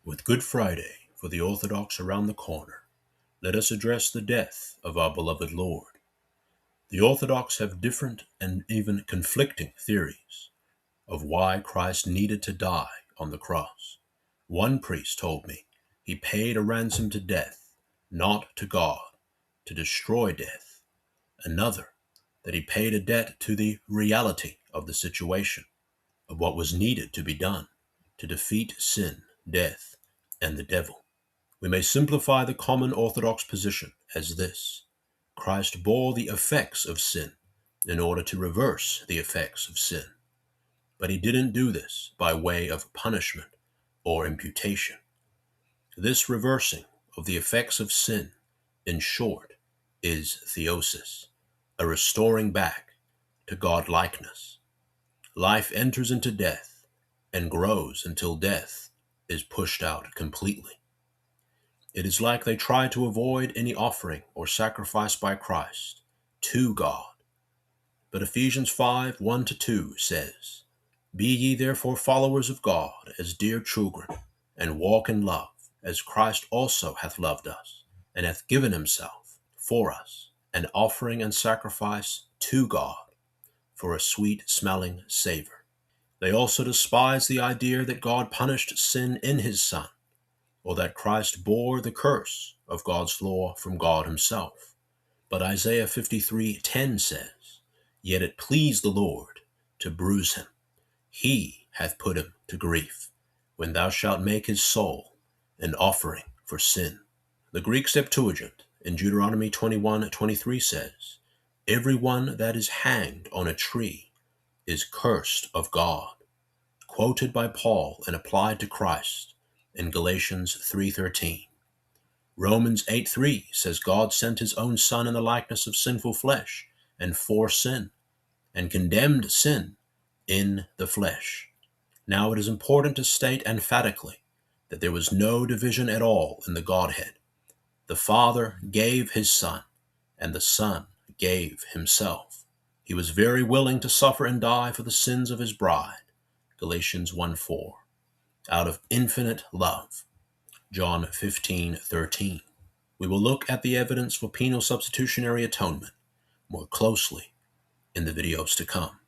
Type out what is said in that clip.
With Good Friday for the Orthodox around the corner, let us address the death of our beloved Lord. The Orthodox have different and even conflicting theories of why Christ needed to die on the cross. One priest told me he paid a ransom to death, not to God, to destroy death. Another, that he paid a debt to the reality of the situation, of what was needed to be done to defeat sin, death, and the devil. We may simplify the common Orthodox position as this: Christ bore the effects of sin in order to reverse the effects of sin. But he didn't do this by way of punishment or imputation. This reversing of the effects of sin, in short, is theosis, a restoring back to godlikeness. Life enters into death and grows until death is pushed out completely. It is like they try to avoid any offering or sacrifice by Christ to God. But Ephesians 5:1-2 says, "Be ye therefore followers of God as dear children, and walk in love, as Christ also hath loved us, and hath given himself for us, an offering and sacrifice to God, for a sweet-smelling savour." They also despise the idea that God punished sin in his Son, or that Christ bore the curse of God's law from God himself. But Isaiah 53:10 says, "Yet it pleased the Lord to bruise him. He hath put him to grief, when thou shalt make his soul an offering for sin." The Greek Septuagint in Deuteronomy 21:23 says, "Every one that is hanged on a tree is cursed of God," quoted by Paul and applied to Christ in Galatians 3:13. Romans 8:3 says God sent his own Son in the likeness of sinful flesh and for sin, and condemned sin in the flesh. Now it is important to state emphatically that there was no division at all in the Godhead. The Father gave his Son, and the Son gave himself. He was very willing to suffer and die for the sins of his bride, Galatians 1:4, out of infinite love, John 15:13. We will look at the evidence for penal substitutionary atonement more closely in the videos to come.